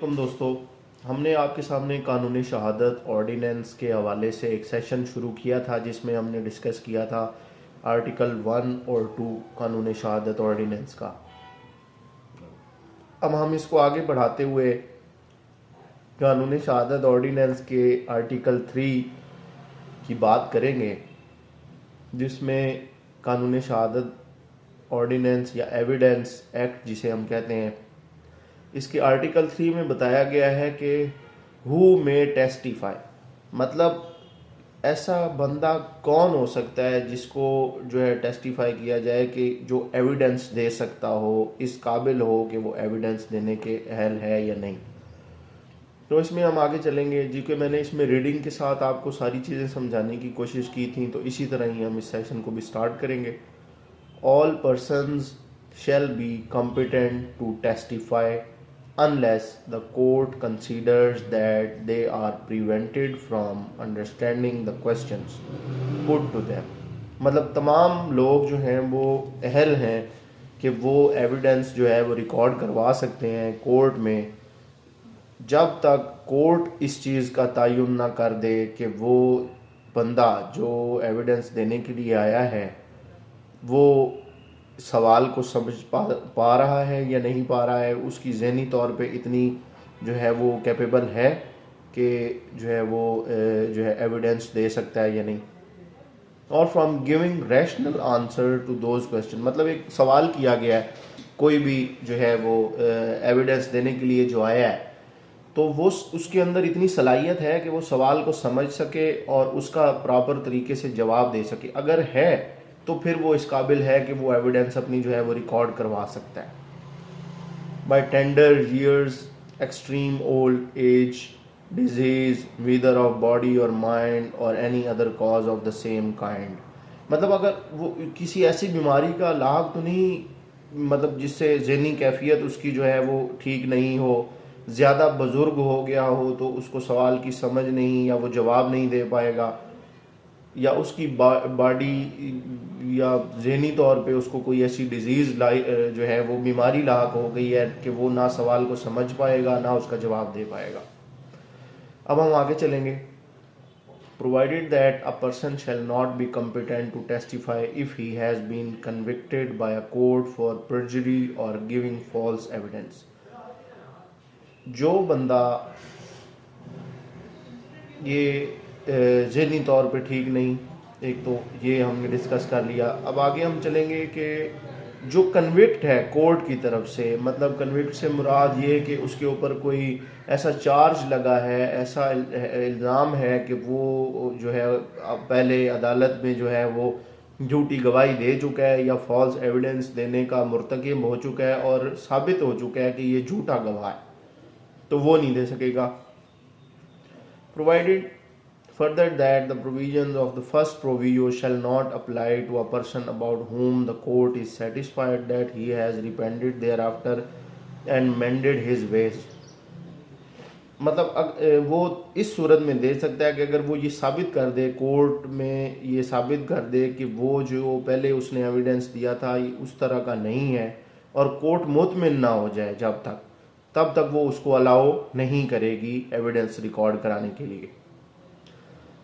दोस्तों, हमने आपके सामने कानूनी शहादत ऑर्डिनेंस के हवाले से एक सेशन शुरू किया था जिसमें हमने डिस्कस किया था आर्टिकल 1 और 2 कानूनी शहादत ऑर्डिनेंस का। अब हम इसको आगे बढ़ाते हुए कानूनी शहादत ऑर्डिनेंस के आर्टिकल 3 की बात करेंगे, जिसमें कानूनी शहादत ऑर्डिनेंस या एविडेंस एक्ट जिसे हम कहते हैं, इसके आर्टिकल 3 में बताया गया है कि हु मे टेस्टिफाई, मतलब ऐसा बंदा कौन हो सकता है जिसको जो है टेस्टिफाई किया जाए कि जो एविडेंस दे सकता हो, इस काबिल हो कि वो एविडेंस देने के अहल है या नहीं। तो इसमें हम आगे चलेंगे जी कि मैंने इसमें रीडिंग के साथ आपको सारी चीज़ें समझाने की कोशिश की थी, तो इसी तरह ही हम इस सेशन को भी स्टार्ट करेंगे। All persons shall be competent to testify unless the court considers that they are prevented from understanding the questions put to them। मतलब तमाम लोग जो हैं वो अहल हैं कि वो एविडेंस जो है वो रिकॉर्ड करवा सकते हैं कोर्ट में, जब तक कोर्ट इस चीज़ का तयन ना कर दे कि वो बंदा जो एविडेंस देने के लिए आया है वो सवाल को समझ पा रहा है या नहीं पा रहा है, उसकी ज़हनी तौर पे इतनी जो है वो कैपेबल है कि जो है वो जो है एविडेंस दे सकता है या नहीं। और from giving rational answer to those question, मतलब एक सवाल किया गया है, कोई भी जो है वो एविडेंस देने के लिए जो आया है तो वो उसके अंदर इतनी सलाहियत है कि वो सवाल को समझ सके और उसका प्रॉपर तरीके से जवाब दे सके। अगर है तो फिर वो इस काबिल है कि वो एविडेंस अपनी जो है वो रिकॉर्ड करवा सकता है। By tender years, extreme old age, disease whether of body और माइंड और any other cause of the same kind, मतलब अगर वो किसी ऐसी बीमारी का लाभ तो नहीं, मतलब जिससे ज़हनी कैफियत उसकी जो है वो ठीक नहीं हो, ज़्यादा बुज़ुर्ग हो गया हो तो उसको सवाल की समझ नहीं या वो जवाब नहीं दे पाएगा, या उसकी बॉडी या ज़हनी तौर पे उसको कोई ऐसी डिजीज़ जो है वो बीमारी लाक हो गई है कि वो ना सवाल को समझ पाएगा ना उसका जवाब दे पाएगा। अब हम आगे चलेंगे। Provided that a person shall not be competent to testify if he has been convicted by a court for perjury or giving false evidence। जो बंदा ये ज़हनी तौर पे ठीक नहीं, एक तो ये हमने डिस्कस कर लिया। अब आगे हम चलेंगे कि जो कन्विक्ट है कोर्ट की तरफ से, मतलब कन्विक्ट से मुराद ये कि उसके ऊपर कोई ऐसा चार्ज लगा है, ऐसा इल्ज़ाम है कि वो जो है पहले अदालत में जो है वो झूठी गवाही दे चुका है या फॉल्स एविडेंस देने का मुर्तकिब हो चुका है और साबित हो चुका है कि ये झूठा गवाह है, तो वो नहीं दे सकेगा। Provided further that the provisions of the first proviso shall not apply to a person about whom the court is satisfied that he has repented thereafter and mended his ways। मतलब वो इस सूरत में दे सकता है कि अगर वो ये साबित कर दे, कोर्ट में ये साबित कर दे कि वो जो पहले उसने एविडेंस दिया था उस तरह का नहीं है और कोर्ट मुतमिन ना हो जाए जब तक, तब तक वो उसको अलाउ नहीं करेगी एविडेंस रिकॉर्ड कराने के लिए।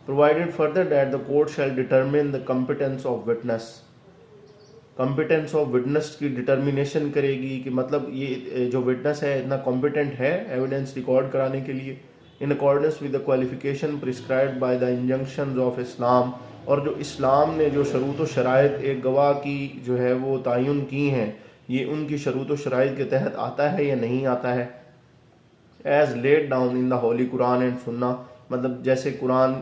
Provided further that the court shell determine the competence of witness, competence of witness की डिटर्मिनेशन करेगी कि मतलब ये जो विटनेस है इतना कॉम्पिटेंट है एविडेंस रिकॉर्ड कराने के लिए, in accordance with the qualification prescribed by the injunctions of Islam, और जो इस्लाम ने जो शरूत व शराइत एक गवाह की जो है वो तयन की हैं, ये उनकी शरूत व शराइत के तहत आता है या नहीं आता है। As laid down in the holy Quran and Sunnah, मतलब जैसे कुरान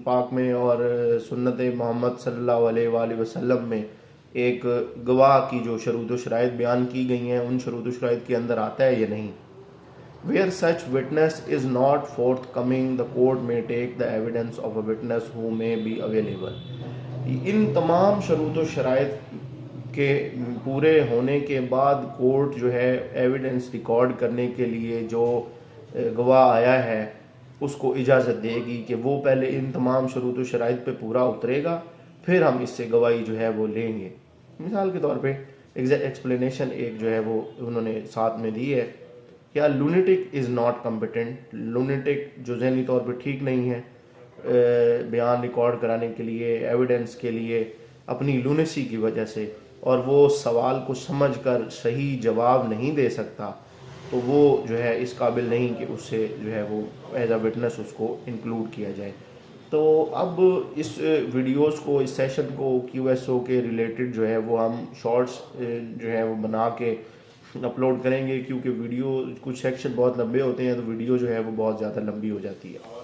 पाक में और सुन्नत मोहम्मद सल्लल्लाहु अलैहि वसल्लम में एक गवाह की जो शरूत व शराइत बयान की गई हैं उन शरूत व शराइत के अंदर आता है या नहीं। Where such witness is not forthcoming the court may take the evidence of a witness who may be available. इन तमाम शरूत व शराइत के पूरे होने के बाद कोर्ट जो है एविडेंस रिकॉर्ड करने के लिए जो गवाह आया है उसको इजाज़त देगी कि वो पहले इन तमाम शरूत व शराइत पे पूरा उतरेगा, फिर हम इससे गवाही जो है वो लेंगे। मिसाल के तौर पे एक्सप्लेनेशन एक जो है वो उन्होंने साथ में दी है क्या lunatic is not competent, lunatic जो जहनी तौर पर ठीक नहीं है बयान रिकॉर्ड कराने के लिए, एविडेंस के लिए, अपनी लूनेसी की वजह से, और वो सवाल को समझकर सही जवाब नहीं दे सकता, तो वो जो है इस काबिल नहीं कि उससे जो है वो एज अ विटनेस उसको इंक्लूड किया जाए। तो अब इस वीडियोस को, इस सेशन को QSO के रिलेटेड जो है वो हम शॉर्ट्स जो है वो बना के अपलोड करेंगे, क्योंकि वीडियो कुछ सेक्शन बहुत लंबे होते हैं तो वीडियो जो है वो बहुत ज़्यादा लंबी हो जाती है।